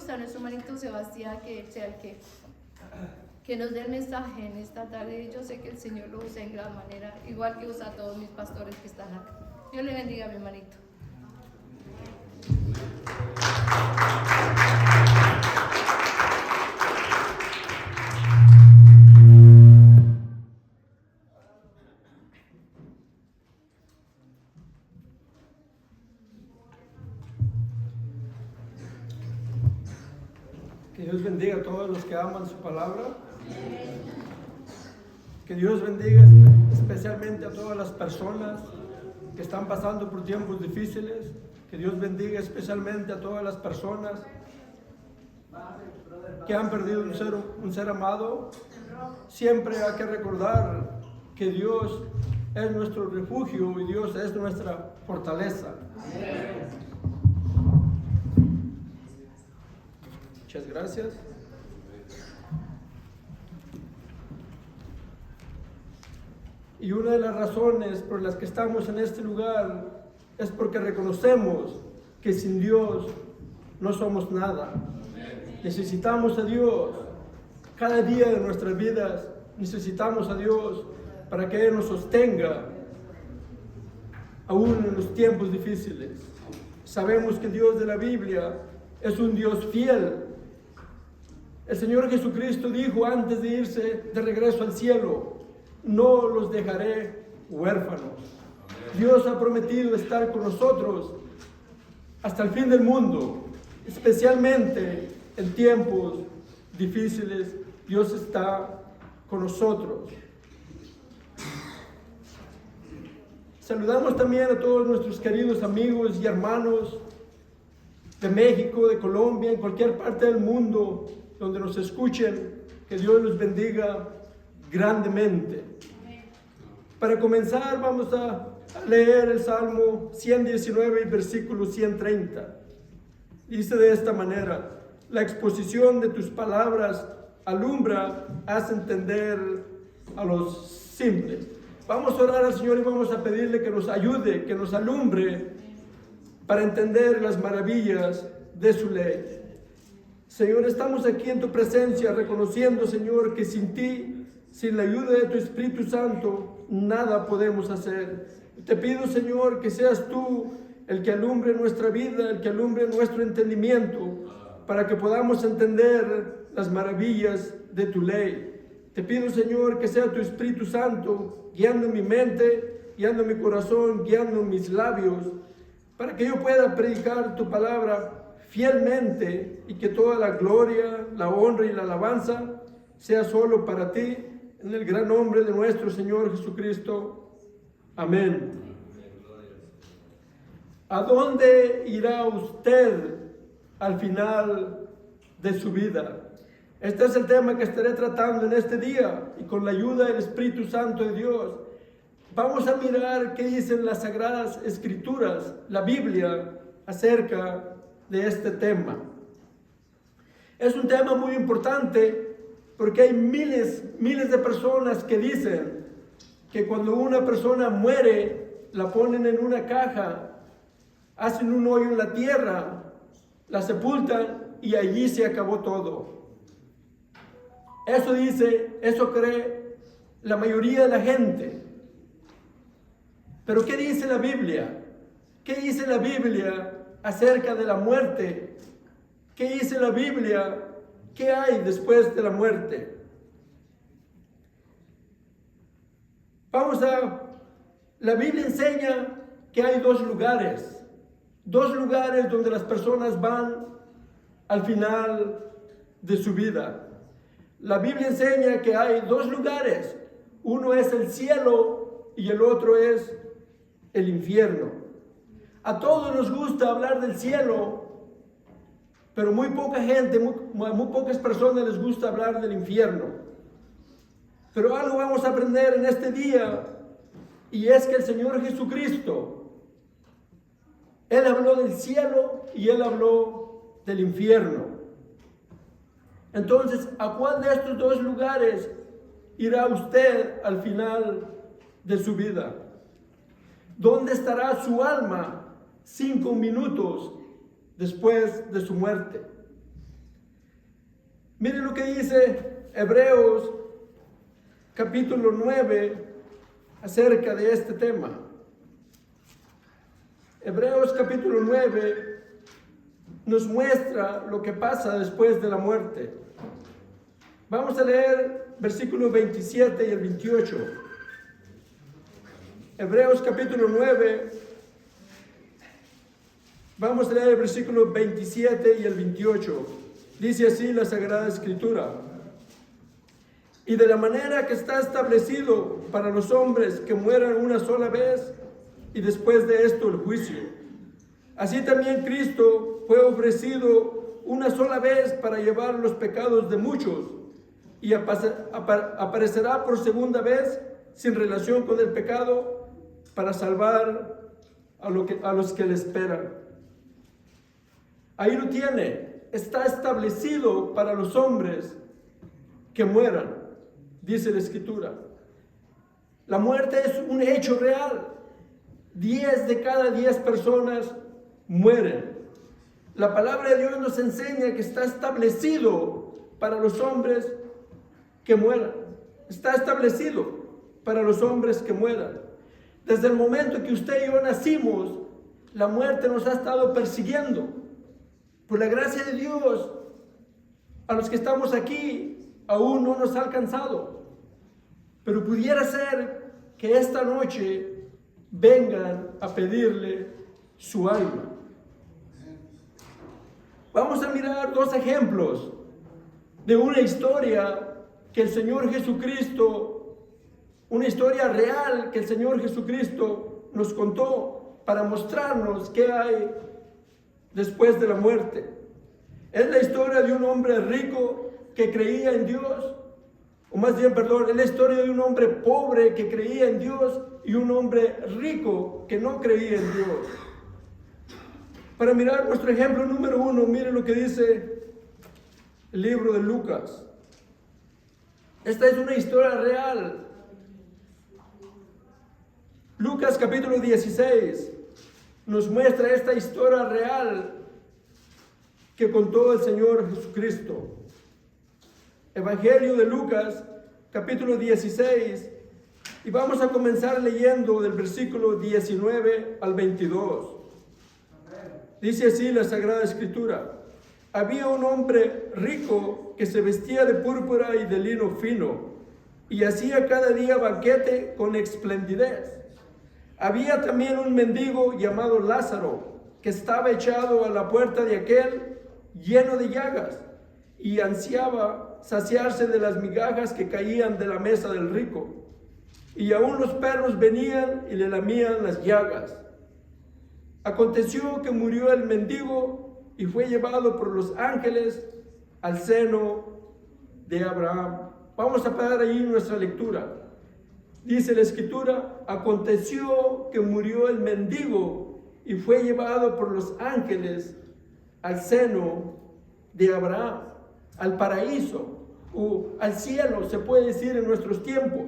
a nuestro hermanito Sebastián, que sea el que nos dé el mensaje en esta tarde. Yo sé que el Señor lo usa en gran manera, igual que usa a todos mis pastores que están acá. Dios le bendiga, mi hermanito. Que Dios bendiga a todos los que aman su palabra. Que Dios bendiga especialmente a todas las personas que están pasando por tiempos difíciles. Que Dios bendiga especialmente a todas las personas que han perdido un ser amado. Siempre hay que recordar que Dios es nuestro refugio y Dios es nuestra fortaleza. Muchas gracias. Y una de las razones por las que estamos en este lugar es porque reconocemos que sin Dios no somos nada. Necesitamos a Dios cada día de nuestras vidas. Necesitamos a Dios para que Él nos sostenga aún en los tiempos difíciles. Sabemos que el Dios de la Biblia es un Dios fiel. El Señor Jesucristo dijo antes de irse de regreso al cielo: no los dejaré huérfanos. Dios ha prometido estar con nosotros hasta el fin del mundo, especialmente en tiempos difíciles. Dios está con nosotros. Saludamos también a todos nuestros queridos amigos y hermanos de México, de Colombia, en cualquier parte del mundo donde nos escuchen. Que Dios los bendiga grandemente. Para comenzar, vamos a leer el Salmo 119 y versículo 130. Dice de esta manera: la exposición de tus palabras alumbra, hace entender a los simples. Vamos a orar al Señor y vamos a pedirle que nos ayude, que nos alumbre para entender las maravillas de su ley. Señor, estamos aquí en tu presencia reconociendo, Señor, que sin ti, sin la ayuda de tu Espíritu Santo, nada podemos hacer. Te pido, Señor, que seas tú el que alumbre nuestra vida, el que alumbre nuestro entendimiento, para que podamos entender las maravillas de tu ley. Te pido, Señor, que sea tu Espíritu Santo guiando mi mente, guiando mi corazón, guiando mis labios, para que yo pueda predicar tu palabra fielmente y que toda la gloria, la honra y la alabanza sea solo para ti, en el gran nombre de nuestro Señor Jesucristo. Amén. ¿A dónde irá usted al final de su vida? Este es el tema que estaré tratando en este día, y con la ayuda del Espíritu Santo de Dios vamos a mirar qué dicen las Sagradas Escrituras, la Biblia, acerca de este tema. Es un tema muy importante porque hay miles de personas que dicen que cuando una persona muere, la ponen en una caja, hacen un hoyo en la tierra, la sepultan y allí se acabó todo. Eso dice, eso cree la mayoría de la gente. Pero ¿qué dice la Biblia? ¿Qué dice la Biblia acerca de la muerte? ¿Qué dice la Biblia? ¿Qué hay después de la muerte? La Biblia enseña que hay dos lugares donde las personas van al final de su vida. La Biblia enseña que hay dos lugares, uno es el cielo y el otro es el infierno. A todos nos gusta hablar del cielo, pero muy poca gente, muy pocas personas les gusta hablar del infierno. Pero algo vamos a aprender en este día, y es que el Señor Jesucristo, Él habló del cielo y Él habló del infierno. Entonces, ¿a cuál de estos dos lugares irá usted al final de su vida? ¿Dónde estará su alma 5 minutos después de su muerte? Miren lo que dice Hebreos capítulo 9 acerca de este tema. Hebreos capítulo 9 nos muestra lo que pasa después de la muerte. Vamos a leer versículos 27 y el 28. Hebreos capítulo 9, vamos a leer el versículo 27 y el 28. Dice así la Sagrada Escritura: y de la manera que está establecido para los hombres que mueran una sola vez y después de esto el juicio, así también Cristo fue ofrecido una sola vez para llevar los pecados de muchos, y aparecerá por segunda vez sin relación con el pecado para salvar a los que le esperan. Ahí lo tiene, está establecido para los hombres que mueran, dice la Escritura. La muerte es un hecho real. 10 de cada 10 personas mueren. La palabra de Dios nos enseña que está establecido para los hombres que mueran. Está establecido para los hombres que mueran. Desde el momento que usted y yo nacimos, la muerte nos ha estado persiguiendo. Por la gracia de Dios, a los que estamos aquí, aún no nos ha alcanzado. Pero pudiera ser que esta noche vengan a pedirle su alma. Vamos a mirar 2 ejemplos de una historia que el Señor Jesucristo, una historia real que el Señor Jesucristo nos contó para mostrarnos qué hay después de la muerte. Es la historia de un hombre rico que creía en Dios, o más bien, perdón, es la historia de un hombre pobre que creía en Dios y un hombre rico que no creía en Dios. Para mirar nuestro ejemplo número 1, miren lo que dice el libro de Lucas. Esta es una historia real. Lucas capítulo 16 nos muestra esta historia real que contó el Señor Jesucristo. Evangelio de Lucas capítulo 16, y vamos a comenzar leyendo del versículo 19 al 22. Dice así la Sagrada Escritura: había un hombre rico que se vestía de púrpura y de lino fino, y hacía cada día banquete con esplendidez. Había también un mendigo llamado Lázaro, que estaba echado a la puerta de aquel, lleno de llagas, y ansiaba saciarse de las migajas que caían de la mesa del rico. Y aún los perros venían y le lamían las llagas. Aconteció que murió el mendigo y fue llevado por los ángeles al seno de Abraham. Vamos a parar ahí nuestra lectura. Dice la Escritura: aconteció que murió el mendigo y fue llevado por los ángeles al seno de Abraham, al paraíso o al cielo, se puede decir en nuestros tiempos.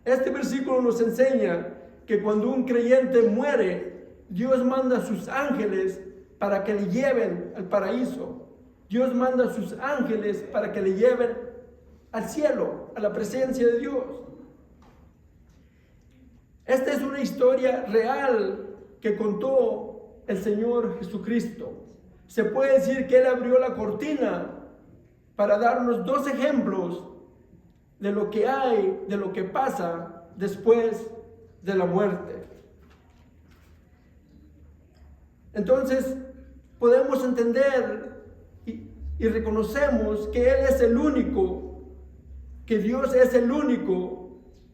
Este versículo nos enseña que cuando un creyente muere, Dios manda a sus ángeles para que le lleven al paraíso. Dios manda a sus ángeles para que le lleven al cielo, a la presencia de Dios. Esta es una historia real que contó el Señor Jesucristo. Se puede decir que Él abrió la cortina para darnos 2 ejemplos de lo que hay, de lo que pasa después de la muerte. Entonces, podemos entender y reconocemos que Él es el único, que Dios es el único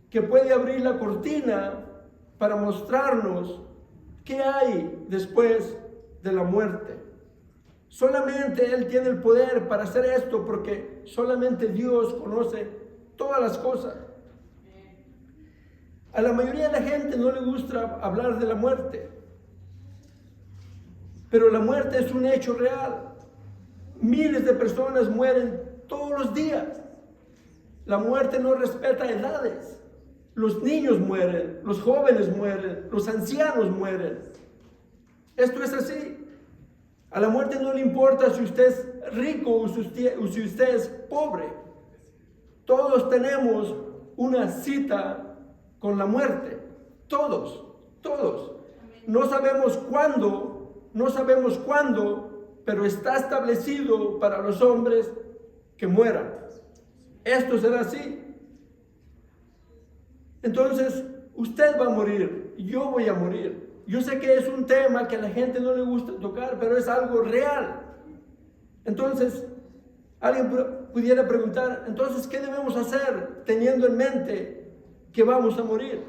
que puede abrir la cortina para mostrarnos qué hay después de la muerte. Solamente Él tiene el poder para hacer esto, porque solamente Dios conoce todas las cosas. A la mayoría de la gente no le gusta hablar de la muerte, pero la muerte es un hecho real. Miles de personas mueren todos los días. La muerte no respeta edades. Los niños mueren, los jóvenes mueren, los ancianos mueren. Esto es así. A la muerte no le importa si usted rico o si usted es pobre. Todos tenemos una cita con la muerte. Todos. No sabemos cuándo, pero está establecido para los hombres que mueran. Esto será así. Entonces, usted va a morir, yo voy a morir. Yo sé que es un tema que a la gente no le gusta tocar, pero es algo real. Entonces, alguien pudiera preguntar, entonces, ¿qué debemos hacer teniendo en mente que vamos a morir?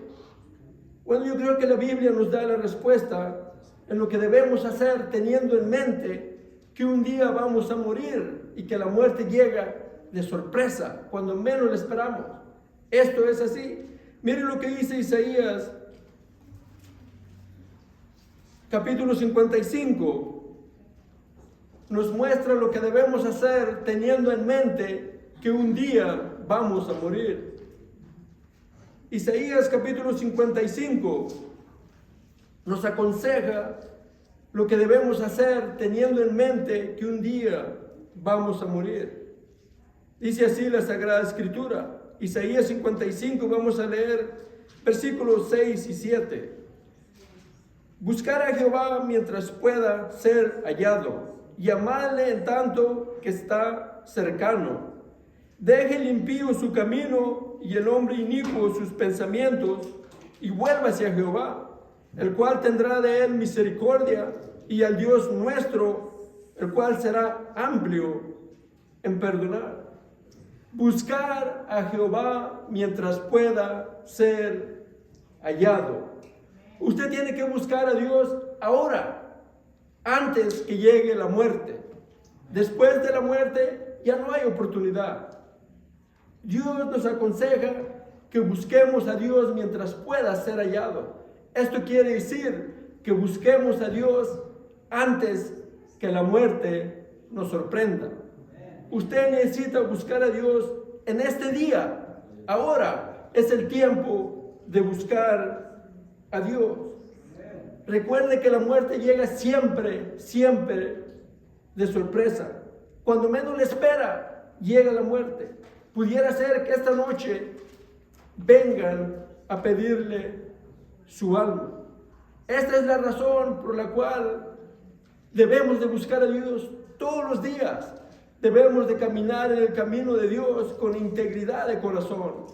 Bueno, yo creo que la Biblia nos da la respuesta en lo que debemos hacer teniendo en mente que un día vamos a morir y que la muerte llega de sorpresa, cuando menos lo esperamos. Esto es así. Miren lo que dice Isaías, capítulo 55. Nos muestra lo que debemos hacer teniendo en mente que un día vamos a morir. Isaías capítulo 55 nos aconseja lo que debemos hacer teniendo en mente que un día vamos a morir. Dice así la Sagrada Escritura. Isaías 55, vamos a leer versículos 6 y 7. Buscar a Jehová mientras pueda ser hallado, llamarle en tanto que está cercano. Deje el impío su camino y el hombre inicuo sus pensamientos, y vuélvase a Jehová, el cual tendrá de él misericordia, y al Dios nuestro, el cual será amplio en perdonar. Buscar a Jehová mientras pueda ser hallado. Usted tiene que buscar a Dios ahora, antes que llegue la muerte. Después de la muerte ya no hay oportunidad. Dios nos aconseja que busquemos a Dios mientras pueda ser hallado. Esto quiere decir que busquemos a Dios antes que la muerte nos sorprenda. Usted necesita buscar a Dios en este día. Ahora es el tiempo de buscar a Dios. Recuerde que la muerte llega siempre de sorpresa. Cuando menos le espera, llega la muerte. Pudiera ser que esta noche vengan a pedirle su alma. Esta es la razón por la cual debemos de buscar a Dios todos los días. Debemos de caminar en el camino de Dios con integridad de corazón.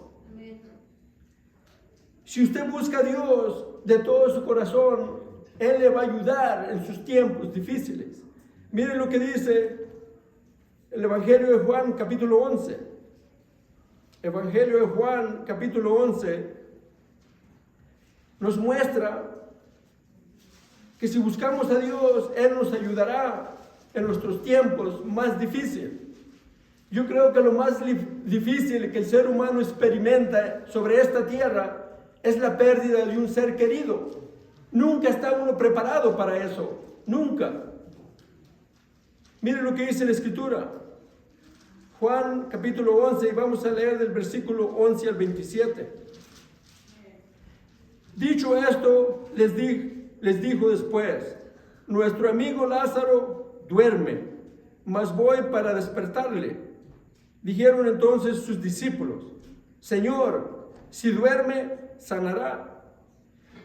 Si usted busca a Dios de todo su corazón, Él le va a ayudar en sus tiempos difíciles. Miren lo que dice el Evangelio de Juan, capítulo 11. Evangelio de Juan, capítulo 11, nos muestra que si buscamos a Dios, Él nos ayudará en nuestros tiempos más difíciles. Yo creo que lo más difícil que el ser humano experimenta sobre esta tierra es la pérdida de un ser querido. Nunca está uno preparado para eso, nunca. Mire lo que dice la Escritura. Juan capítulo 11, y vamos a leer del versículo 11 al 27. Dicho esto, les dijo después: nuestro amigo Lázaro duerme, mas voy para despertarle. Dijeron entonces sus discípulos: Señor, si duerme, sanará.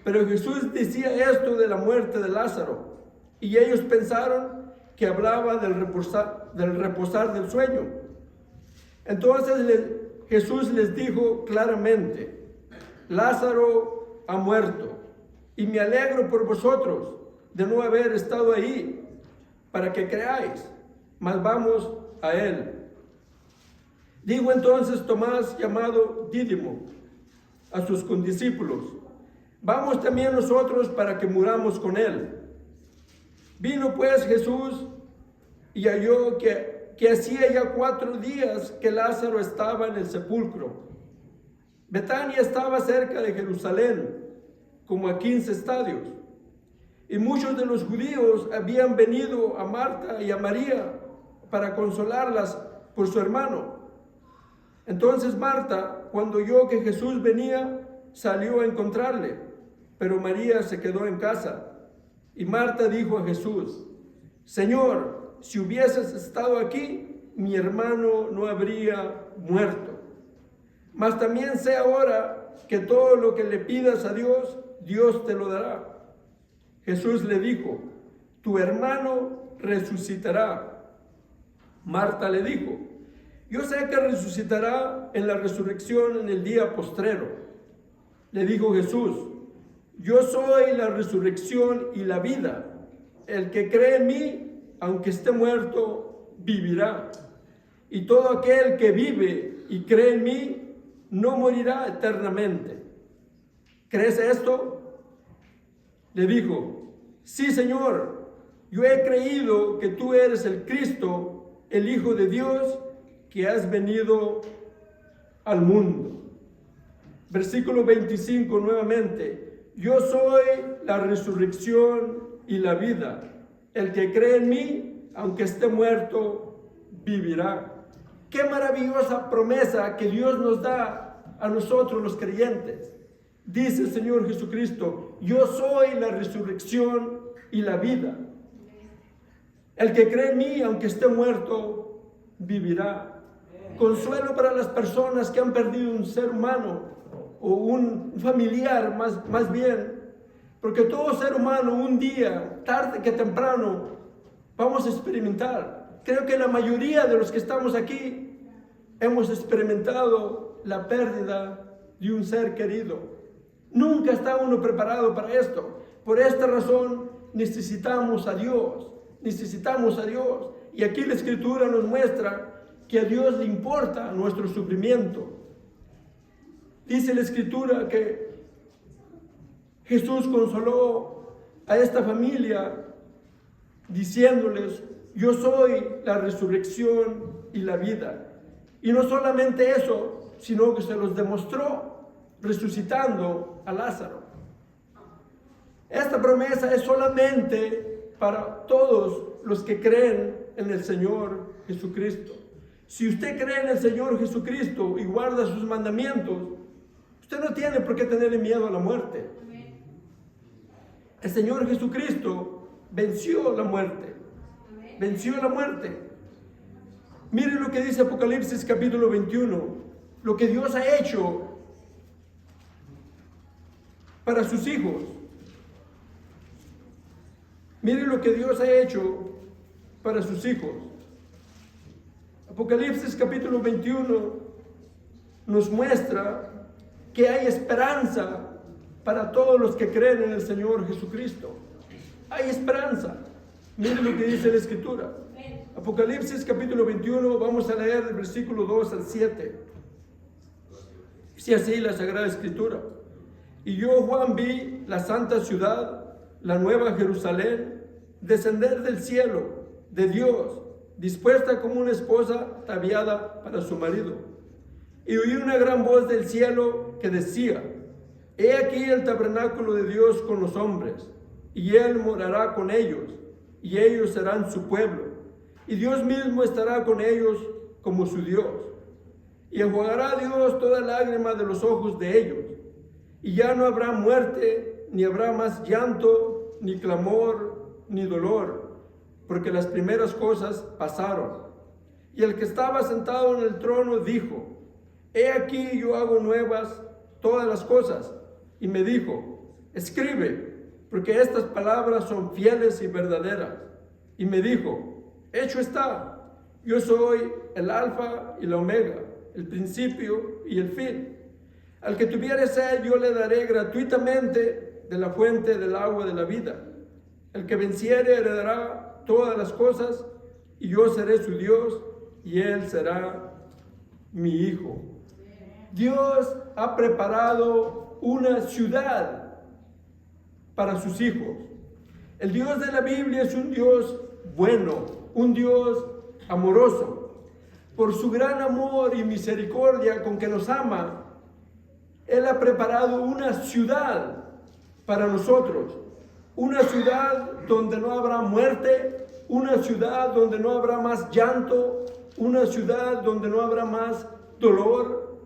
Pero Jesús decía esto de la muerte de Lázaro, y ellos pensaron que hablaba del reposar del sueño. Entonces Jesús les dijo claramente: Lázaro ha muerto, y me alegro por vosotros de no haber estado ahí, para que creáis, mas vamos a él. Dijo entonces Tomás, llamado Dídimo, a sus condiscípulos: vamos también nosotros para que muramos con él. Vino pues Jesús y halló que hacía ya 4 días que Lázaro estaba en el sepulcro. Betania estaba cerca de Jerusalén, como a 15 estadios. Y muchos de los judíos habían venido a Marta y a María para consolarlas por su hermano. Entonces Marta, cuando oyó que Jesús venía, salió a encontrarle, pero María se quedó en casa. Y Marta dijo a Jesús: Señor, si hubieses estado aquí, mi hermano no habría muerto. Mas también sé ahora que todo lo que le pidas a Dios, Dios te lo dará. Jesús le dijo, tu hermano resucitará. Marta le dijo, yo sé que resucitará en la resurrección en el día postrero. Le dijo Jesús, yo soy la resurrección y la vida. El que cree en mí, aunque esté muerto, vivirá. Y todo aquel que vive y cree en mí, no morirá eternamente. ¿Crees esto? Le dijo, sí, Señor, yo he creído que tú eres el Cristo, el Hijo de Dios, que has venido al mundo. Versículo 25 nuevamente, yo soy la resurrección y la vida. El que cree en mí, aunque esté muerto, vivirá. Qué maravillosa promesa que Dios nos da a nosotros los creyentes. Dice el Señor Jesucristo, yo soy la resurrección y la vida. El que cree en mí, aunque esté muerto, vivirá. Consuelo para las personas que han perdido un ser humano o un familiar más bien, porque todo ser humano un día, tarde que temprano, vamos a experimentar. Creo que la mayoría de los que estamos aquí hemos experimentado la pérdida de un ser querido. Nunca está uno preparado para esto. Por esta razón necesitamos a Dios, necesitamos a Dios. Y aquí la Escritura nos muestra que a Dios le importa nuestro sufrimiento. Dice la Escritura que Jesús consoló a esta familia diciéndoles, yo soy la resurrección y la vida. Y no solamente eso, sino que se los demostró resucitando a Lázaro. Esta promesa es solamente para todos los que creen en el Señor Jesucristo. Si usted cree en el Señor Jesucristo y guarda sus mandamientos, usted no tiene por qué tenerle miedo a la muerte. El Señor Jesucristo venció la muerte. Venció la muerte. Miren lo que dice Apocalipsis capítulo 21. Lo que Dios ha hecho para sus hijos. Miren lo que Dios ha hecho para sus hijos. Apocalipsis capítulo 21 nos muestra que hay esperanza para todos los que creen en el Señor Jesucristo. Hay esperanza. Miren lo que dice la Escritura. Apocalipsis capítulo 21, vamos a leer el versículo 2 al 7. Dice así la Sagrada Escritura. Y yo, Juan, vi la santa ciudad, la nueva Jerusalén, descender del cielo, de Dios, dispuesta como una esposa ataviada para su marido. Y oí una gran voz del cielo que decía, he aquí el tabernáculo de Dios con los hombres, y Él morará con ellos, y ellos serán su pueblo, y Dios mismo estará con ellos como su Dios. Y enjuagará Dios toda lágrima de los ojos de ellos, y ya no habrá muerte, ni habrá más llanto, ni clamor, ni dolor, porque las primeras cosas pasaron. Y el que estaba sentado en el trono dijo, he aquí yo hago nuevas todas las cosas. Y me dijo, escribe, porque estas palabras son fieles y verdaderas. Y me dijo, hecho está, yo soy el alfa y la omega, el principio y el fin. Al que tuviere sed, yo le daré gratuitamente de la fuente del agua de la vida. El que venciere heredará todas las cosas, y yo seré su Dios, y él será mi hijo. Dios ha preparado una ciudad para sus hijos. El Dios de la Biblia es un Dios bueno, un Dios amoroso. Por su gran amor y misericordia con que nos ama, Él ha preparado una ciudad para nosotros. Una ciudad donde no habrá muerte, una ciudad donde no habrá más llanto, una ciudad donde no habrá más dolor.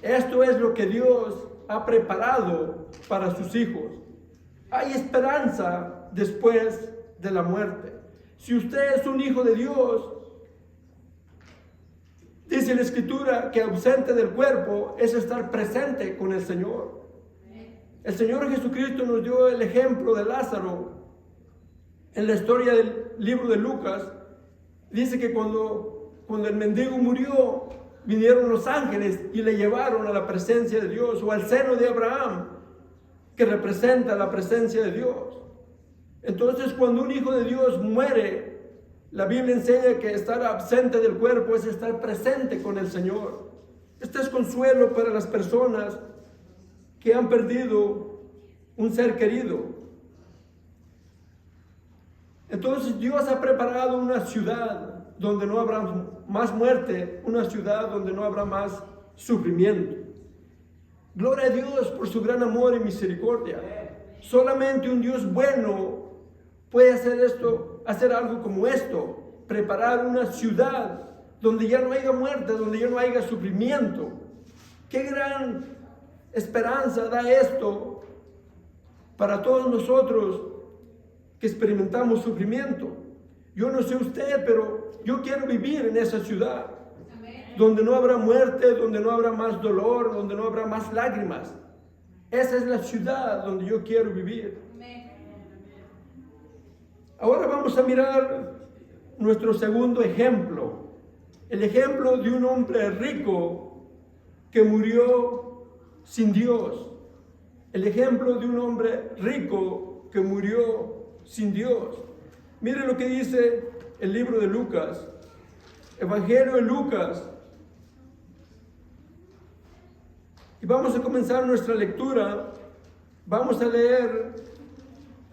Esto es lo que Dios ha preparado para sus hijos. Hay esperanza después de la muerte. Si usted es un hijo de Dios, dice la Escritura que ausente del cuerpo es estar presente con el Señor. El Señor Jesucristo nos dio el ejemplo de Lázaro. En la historia del libro de Lucas, dice que cuando el mendigo murió, vinieron los ángeles y le llevaron a la presencia de Dios, o al seno de Abraham, que representa la presencia de Dios. Entonces, cuando un hijo de Dios muere, la Biblia enseña que estar ausente del cuerpo es estar presente con el Señor. Este es consuelo para las personas que han perdido un ser querido. Entonces Dios ha preparado una ciudad donde no habrá más muerte, una ciudad donde no habrá más sufrimiento. Gloria a Dios por su gran amor y misericordia. Solamente un Dios bueno puede hacer algo como esto, preparar una ciudad donde ya no haya muerte, donde ya no haya sufrimiento. Qué gran esperanza da esto para todos nosotros que experimentamos sufrimiento. Yo no sé usted, pero yo quiero vivir en esa ciudad. Amén. Donde no habrá muerte, donde no habrá más dolor, donde no habrá más lágrimas. Esa es la ciudad donde yo quiero vivir. Amén. Ahora vamos a mirar nuestro segundo ejemplo. El ejemplo de un hombre rico que murió sin Dios. El ejemplo de un hombre rico que murió sin Dios. Mire lo que dice el libro de Lucas, Evangelio de Lucas. Y vamos a comenzar nuestra lectura. Vamos a leer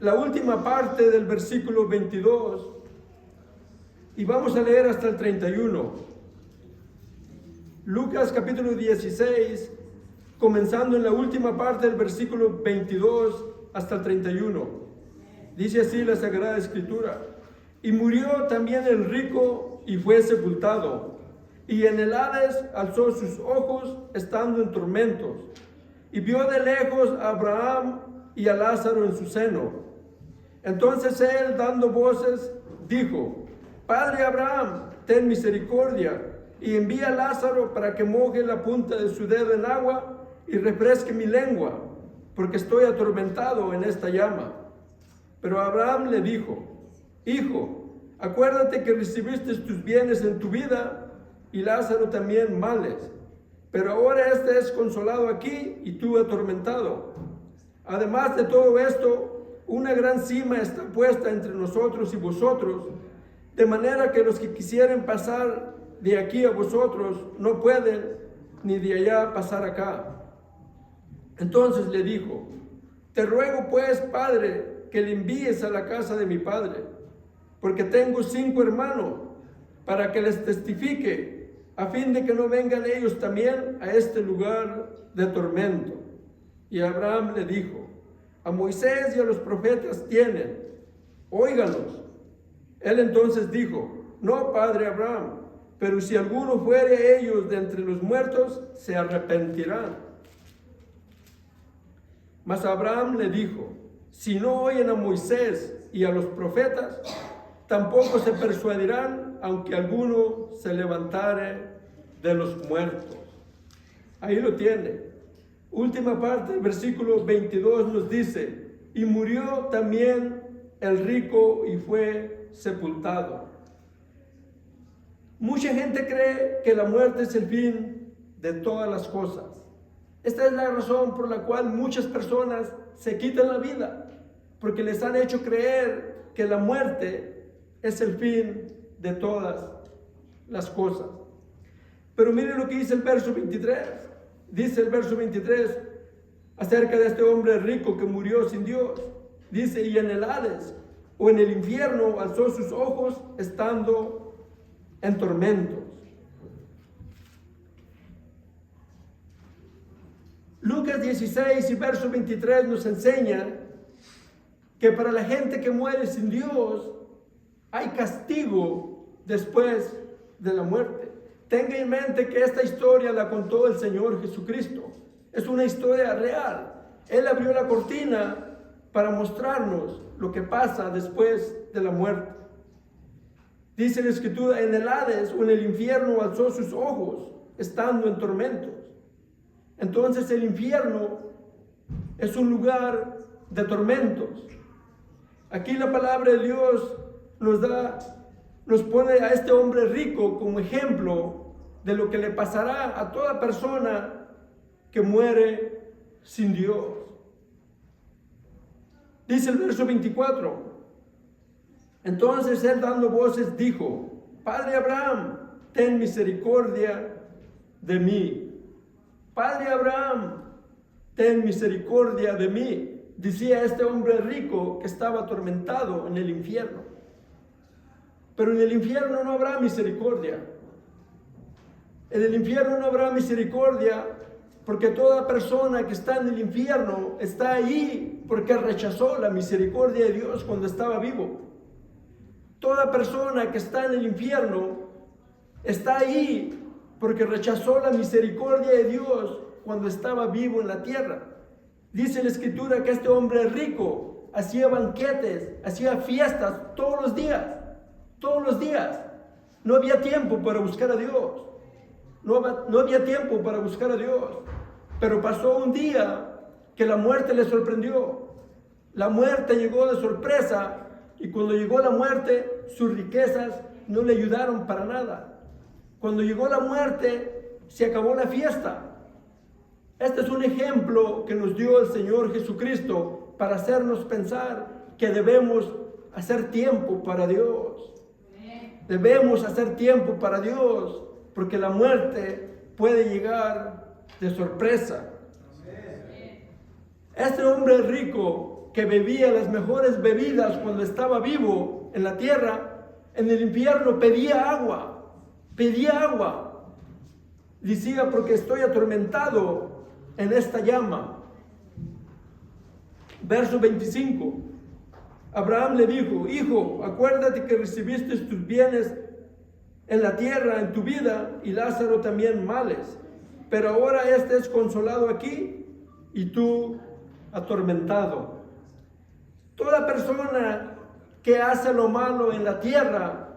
la última parte del versículo 22 y vamos a leer hasta el 31. Lucas capítulo 16, comenzando en la última parte del versículo 22 hasta el 31. Dice así la Sagrada Escritura: y murió también el rico y fue sepultado, y en el Hades alzó sus ojos estando en tormentos, y vio de lejos a Abraham y a Lázaro en su seno. Entonces él, dando voces, dijo: Padre Abraham, ten misericordia, y envía a Lázaro para que moje la punta de su dedo en agua y refresque mi lengua, porque estoy atormentado en esta llama. Pero Abraham le dijo: Hijo, acuérdate que recibiste tus bienes en tu vida y Lázaro también males, pero ahora este es consolado aquí y tú atormentado. Además de todo esto, una gran cima está puesta entre nosotros y vosotros, de manera que los que quisieren pasar de aquí a vosotros no pueden, ni de allá pasar acá. Entonces le dijo: Te ruego pues, Padre, que le envíes a la casa de mi padre, porque tengo 5 hermanos, para que les testifique, a fin de que no vengan ellos también a este lugar de tormento. Y Abraham le dijo: A Moisés y a los profetas tienen, óigalos. Él entonces dijo: No, padre Abraham, pero si alguno fuere ellos de entre los muertos, se arrepentirán. Mas Abraham le dijo: Si no oyen a Moisés y a los profetas, tampoco se persuadirán, aunque alguno se levantare de los muertos. Ahí lo tiene. Última parte del versículo 22 nos dice: y murió también el rico y fue sepultado. Mucha gente cree que la muerte es el fin de todas las cosas. Esta es la razón por la cual muchas personas se quitan la vida, porque les han hecho creer que la muerte es el fin de todas las cosas. Pero miren lo que dice el verso 23. Dice el verso 23 acerca de este hombre rico que murió sin Dios. Dice: y en el Hades o en el infierno alzó sus ojos estando en tormentos. Lucas 16 y verso 23 nos enseña que para la gente que muere sin Dios hay castigo después de la muerte. Tenga en mente que esta historia la contó el Señor Jesucristo. Es una historia real. Él abrió la cortina para mostrarnos lo que pasa después de la muerte. Dice la Escritura, en el Hades o en el infierno alzó sus ojos, estando en tormentos. Entonces el infierno es un lugar de tormentos. Aquí la palabra de Dios nos pone a este hombre rico como ejemplo de lo que le pasará a toda persona que muere sin Dios. Dice el verso 24. Entonces él, dando voces, dijo: Padre Abraham, ten misericordia de mí. Padre Abraham, ten misericordia de mí. Decía este hombre rico que estaba atormentado en el infierno. Pero en el infierno no habrá misericordia. En el infierno no habrá misericordia porque toda persona que está en el infierno está allí porque rechazó la misericordia de Dios cuando estaba vivo. Toda persona que está en el infierno está ahí porque rechazó la misericordia de Dios cuando estaba vivo en la tierra. Dice la Escritura que este hombre rico hacía banquetes, hacía fiestas todos los días. Todos los días. No había tiempo para buscar a Dios. No había tiempo para buscar a Dios. Pero pasó un día que la muerte le sorprendió. La muerte llegó de sorpresa. Y cuando llegó la muerte, sus riquezas no le ayudaron para nada. Cuando llegó la muerte, se acabó la fiesta. Este es un ejemplo que nos dio el Señor Jesucristo para hacernos pensar que debemos hacer tiempo para Dios. Debemos hacer tiempo para Dios, porque la muerte puede llegar de sorpresa. Este hombre rico que bebía las mejores bebidas cuando estaba vivo en la tierra, en el infierno pedía agua. Decía: porque estoy atormentado en esta llama. Verso 25. Abraham le dijo: Hijo, acuérdate que recibiste tus bienes en la tierra en tu vida, y Lázaro también males. Pero ahora este es consolado aquí y tú atormentado. Toda persona que hace lo malo en la tierra,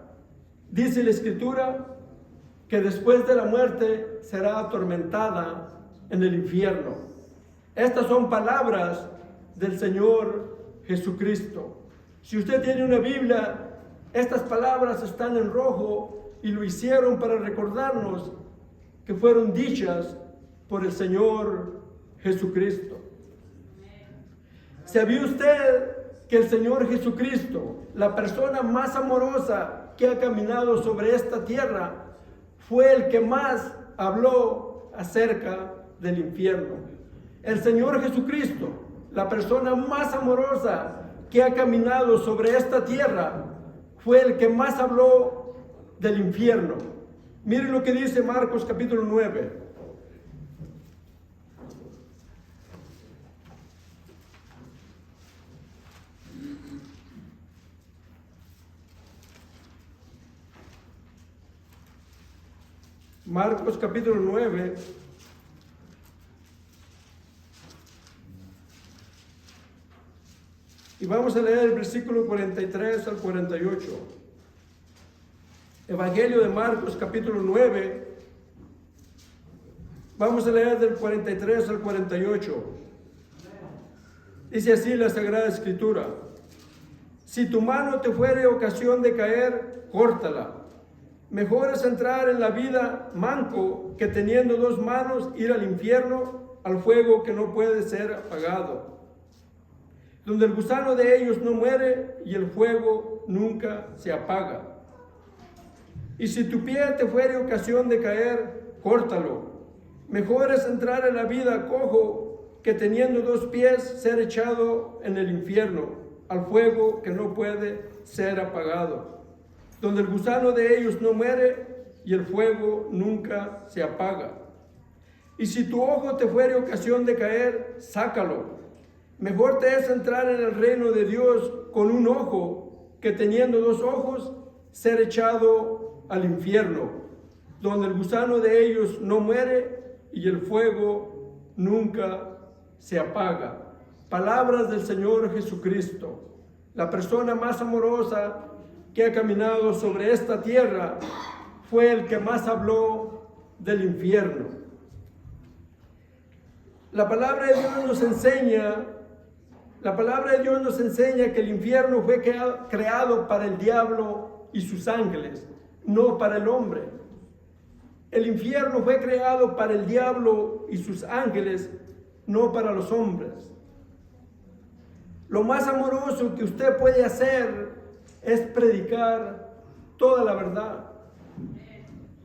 dice la Escritura, que después de la muerte será atormentada en el infierno. Estas son palabras del Señor Jesucristo. Si usted tiene una Biblia, estas palabras están en rojo y lo hicieron para recordarnos que fueron dichas por el Señor Jesucristo. ¿Sabía usted que el Señor Jesucristo, la persona más amorosa que ha caminado sobre esta tierra, fue el que más habló acerca del infierno? El Señor Jesucristo, la persona más amorosa que ha caminado sobre esta tierra, fue el que más habló del infierno. Miren lo que dice Marcos capítulo 9. Marcos capítulo 9. Y vamos a leer el versículo 43 al 48. Evangelio de Marcos capítulo 9. Vamos a leer del 43 al 48. Dice así la Sagrada Escritura: Si tu mano te fuere ocasión de caer, córtala. Mejor es entrar en la vida manco que teniendo dos manos ir al infierno, al fuego que no puede ser apagado, donde el gusano de ellos no muere y el fuego nunca se apaga. Y si tu pie te fuere ocasión de caer, córtalo. Mejor es entrar en la vida cojo que teniendo dos pies ser echado en el infierno, al fuego que no puede ser apagado, donde el gusano de ellos no muere y el fuego nunca se apaga. Y si tu ojo te fuere ocasión de caer, sácalo. Mejor te es entrar en el reino de Dios con un ojo que teniendo dos ojos ser echado al infierno, donde el gusano de ellos no muere y el fuego nunca se apaga. Palabras del Señor Jesucristo, la persona más amorosa que ha caminado sobre esta tierra fue el que más habló del infierno. La palabra de Dios nos enseña que el infierno fue creado para el diablo y sus ángeles, no para el hombre. El infierno fue creado para el diablo y sus ángeles, no para los hombres. Lo más amoroso que usted puede hacer es predicar toda la verdad.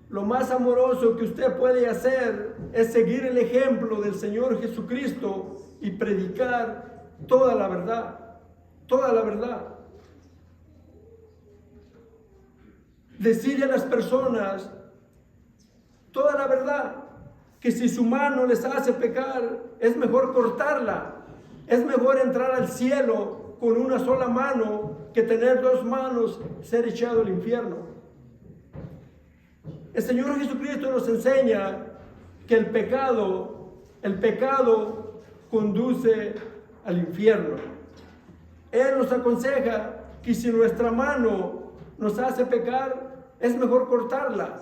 Lo más amoroso que usted puede hacer es seguir el ejemplo del Señor Jesucristo y predicar toda la verdad, toda la verdad. Decirle a las personas toda la verdad, que si su mano les hace pecar, es mejor cortarla. Es mejor entrar al cielo con una sola mano que tener dos manos, ser echado al infierno. El Señor Jesucristo nos enseña que el pecado conduce al infierno. Él nos aconseja que si nuestra mano nos hace pecar, es mejor cortarla.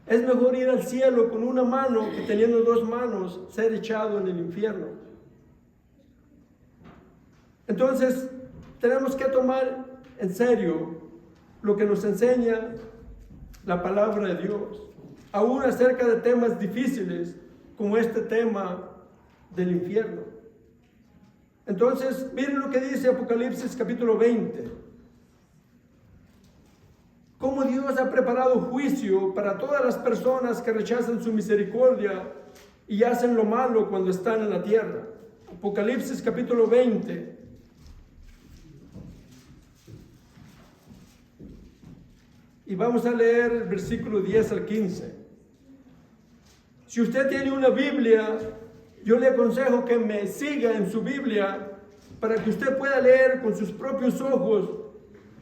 Es mejor ir al cielo con una mano que teniendo dos manos ser echado en el infierno. Entonces, tenemos que tomar en serio lo que nos enseña la palabra de Dios, aún acerca de temas difíciles como este tema del infierno. Entonces, miren lo que dice Apocalipsis capítulo 20. Cómo Dios ha preparado juicio para todas las personas que rechazan su misericordia y hacen lo malo cuando están en la tierra. Apocalipsis capítulo 20. Y vamos a leer el versículo 10 al 15. Si usted tiene una Biblia, yo le aconsejo que me siga en su Biblia para que usted pueda leer con sus propios ojos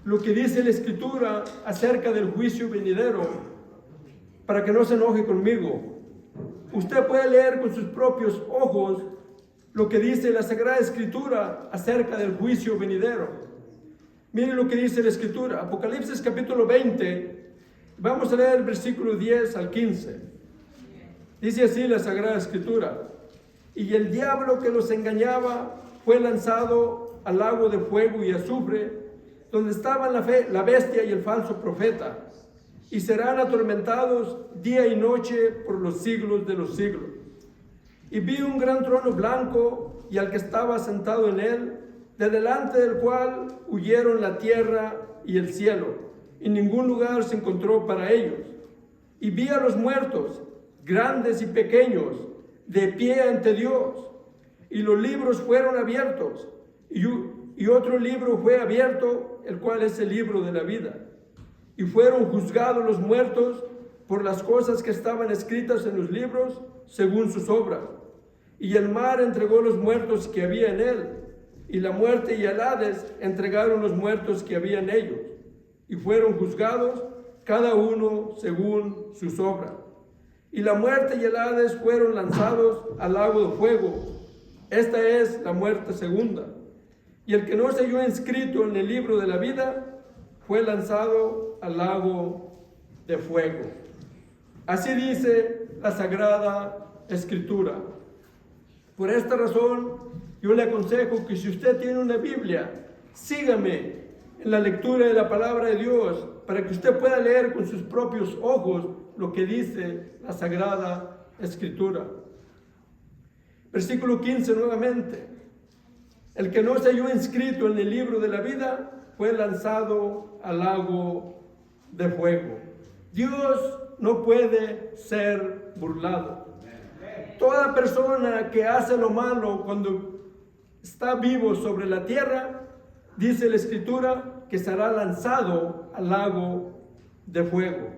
lo que dice la Escritura acerca del juicio venidero, para que no se enoje conmigo. Usted puede leer con sus propios ojos lo que dice la Sagrada Escritura acerca del juicio venidero. Miren lo que dice la Escritura, Apocalipsis capítulo 20, vamos a leer el versículo 10 al 15. Dice así la Sagrada Escritura: y el diablo que los engañaba fue lanzado al lago de fuego y azufre, donde estaban la bestia y el falso profeta, y serán atormentados día y noche por los siglos de los siglos. Y vi un gran trono blanco y al que estaba sentado en él, de delante del cual huyeron la tierra y el cielo, y ningún lugar se encontró para ellos. Y vi a los muertos, grandes y pequeños, de pie ante Dios, y los libros fueron abiertos, y otro libro fue abierto, el cual es el libro de la vida. Y fueron juzgados los muertos por las cosas que estaban escritas en los libros, según sus obras. Y el mar entregó los muertos que había en él, y la muerte y el Hades entregaron los muertos que había en ellos, y fueron juzgados cada uno según sus obras. Y la muerte y el Hades fueron lanzados al lago de fuego. Esta es la muerte segunda. Y el que no se halló inscrito en el libro de la vida fue lanzado al lago de fuego. Así dice la Sagrada Escritura. Por esta razón, yo le aconsejo que si usted tiene una Biblia, sígame en la lectura de la palabra de Dios para que usted pueda leer con sus propios ojos lo que dice la Sagrada Escritura. Versículo 15 nuevamente. El que no se halló inscrito en el libro de la vida fue lanzado al lago de fuego. Dios no puede ser burlado. Toda persona que hace lo malo cuando está vivo sobre la tierra, dice la Escritura, que será lanzado al lago de fuego.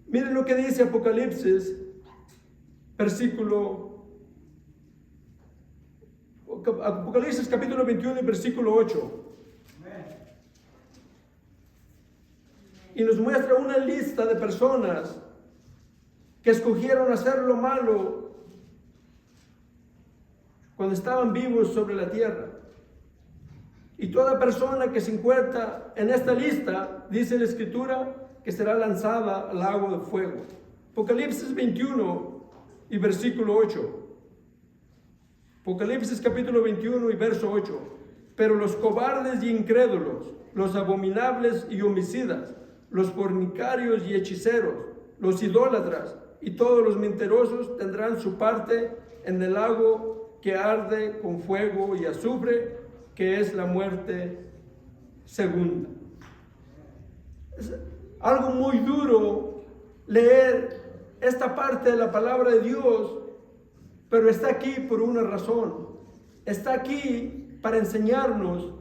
Miren lo que dice Apocalipsis, Apocalipsis capítulo 21 y versículo 8. Y nos muestra una lista de personas que escogieron hacer lo malo cuando estaban vivos sobre la tierra. Y toda persona que se encuentra en esta lista, dice la Escritura, que será lanzada al lago de fuego. Apocalipsis 21 y versículo 8. Apocalipsis capítulo 21 y verso 8. Pero los cobardes y incrédulos, los abominables y homicidas, los fornicarios y hechiceros, los idólatras y todos los mentirosos tendrán su parte en el lago que arde con fuego y azufre, que es la muerte segunda. Es algo muy duro leer esta parte de la palabra de Dios, pero está aquí por una razón. Está aquí para enseñarnos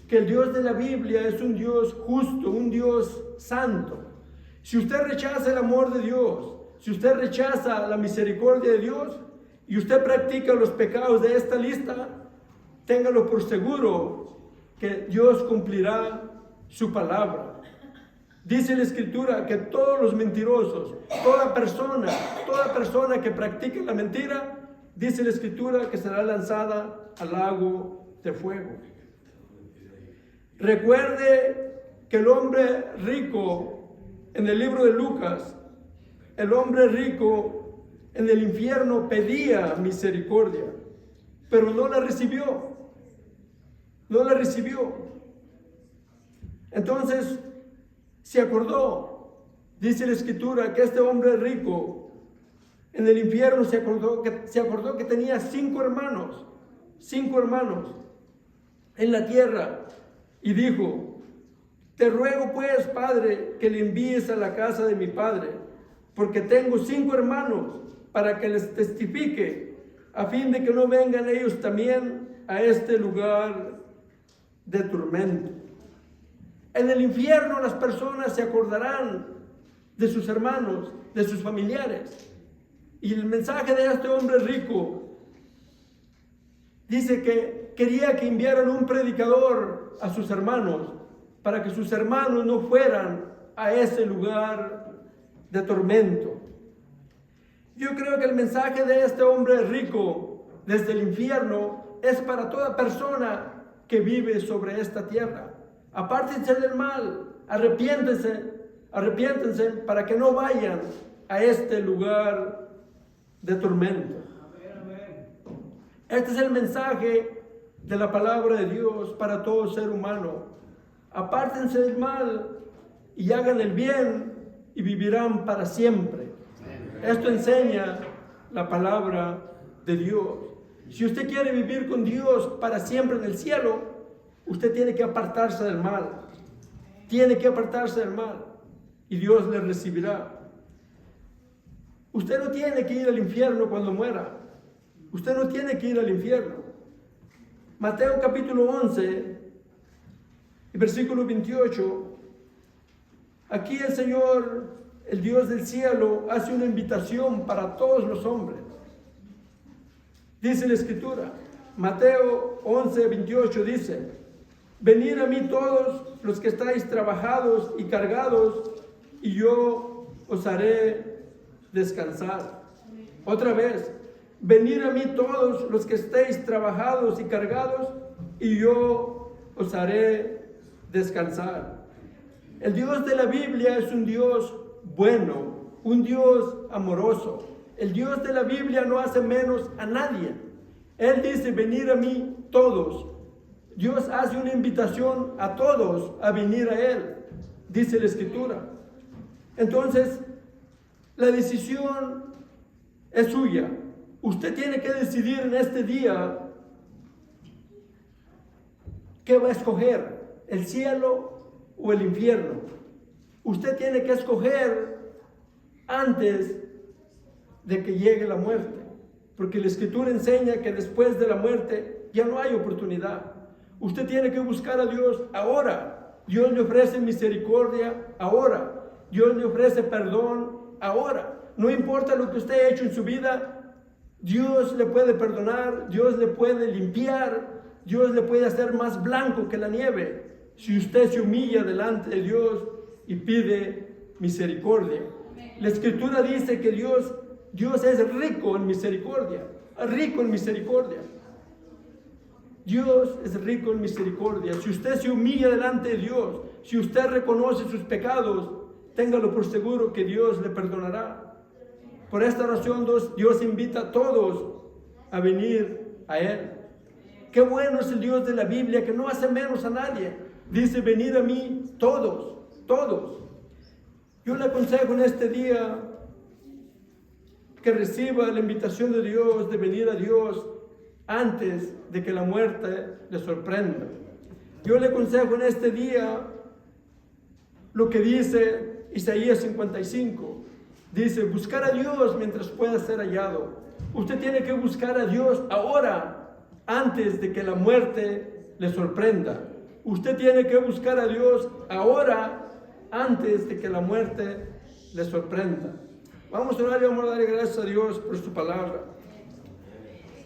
que el Dios de la Biblia es un Dios justo, un Dios santo. Si usted rechaza el amor de Dios, si usted rechaza la misericordia de Dios y usted practica los pecados de esta lista, téngalo por seguro que Dios cumplirá su palabra. Dice la Escritura que todos los mentirosos, toda persona que practique la mentira, dice la Escritura que será lanzada al lago de fuego. Recuerde que el hombre rico en el libro de Lucas, el hombre rico en el infierno pedía misericordia, pero no la recibió. No la recibió. Entonces se acordó, dice la Escritura, que este hombre rico en el infierno se acordó que tenía 5 hermanos en la tierra, y dijo: te ruego pues, Padre, que le envíes a la casa de mi padre, porque tengo 5 hermanos, para que les testifique, a fin de que no vengan ellos también a este lugar de tormento. En el infierno las personas se acordarán de sus hermanos, de sus familiares. Y el mensaje de este hombre rico dice que quería que enviaran un predicador a sus hermanos, para que sus hermanos no fueran a ese lugar de tormento. Yo creo que el mensaje de este hombre rico desde el infierno es para toda persona que vive sobre esta tierra. Apártense del mal, arrepiéntense para que no vayan a este lugar de tormento. Este es el mensaje de la palabra de Dios para todo ser humano. Apártense del mal y hagan el bien y vivirán para siempre. Esto enseña la palabra de Dios. Si usted quiere vivir con Dios para siempre en el cielo, usted tiene que apartarse del mal. Tiene que apartarse del mal y Dios le recibirá. Usted no tiene que ir al infierno cuando muera. Usted no tiene que ir al infierno. Mateo capítulo 11, versículo 28. Aquí el Señor, el Dios del cielo, hace una invitación para todos los hombres. Dice la Escritura, Mateo 11, 28 dice: venid a mí todos los que estáis trabajados y cargados, y yo os haré descansar. Otra vez, venid a mí todos los que estéis trabajados y cargados, y yo os haré descansar. El Dios de la Biblia es un Dios bueno, un Dios amoroso. El Dios de la Biblia no hace menos a nadie. Él dice: venid a mí todos. Dios hace una invitación a todos a venir a Él, dice la Escritura. Entonces, la decisión es suya. Usted tiene que decidir en este día qué va a escoger, el cielo o el infierno. Usted tiene que escoger antes de que llegue la muerte, porque la Escritura enseña que después de la muerte ya no hay oportunidad. Usted tiene que buscar a Dios ahora. Dios le ofrece misericordia ahora. Dios le ofrece perdón ahora. No importa lo que usted ha hecho en su vida, Dios le puede perdonar, Dios le puede limpiar, Dios le puede hacer más blanco que la nieve, si usted se humilla delante de Dios y pide misericordia. La Escritura dice que Dios es rico en misericordia, rico en misericordia. Dios es rico en misericordia. Si usted se humilla delante de Dios, si usted reconoce sus pecados, téngalo por seguro que Dios le perdonará. Por esta razón Dios invita a todos a venir a Él. Qué bueno es el Dios de la Biblia, que no hace menos a nadie. Dice, venid a mí todos, todos. Yo le aconsejo en este día que reciba la invitación de Dios de venir a Dios antes de que la muerte le sorprenda. Yo le aconsejo en este día lo que dice Isaías 55. Dice, buscar a Dios mientras pueda ser hallado. Usted tiene que buscar a Dios ahora, antes de que la muerte le sorprenda. Usted tiene que buscar a Dios ahora, antes de que la muerte le sorprenda. Vamos a orar y vamos a darle gracias a Dios por su palabra.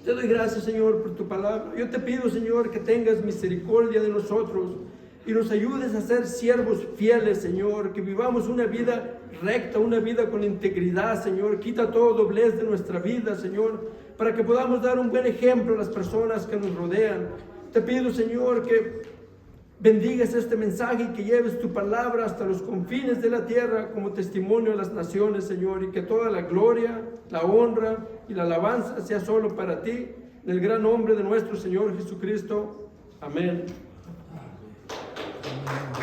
Te doy gracias, Señor, por tu palabra. Yo te pido, Señor, que tengas misericordia de nosotros y nos ayudes a ser siervos fieles, Señor, que vivamos una vida recta, una vida con integridad, Señor. Quita todo doblez de nuestra vida, Señor, para que podamos dar un buen ejemplo a las personas que nos rodean. Te pido, Señor, que bendigas este mensaje y que lleves tu palabra hasta los confines de la tierra como testimonio a las naciones, Señor, y que toda la gloria, la honra y la alabanza sea solo para ti, en el gran nombre de nuestro Señor Jesucristo. Amén. Amén.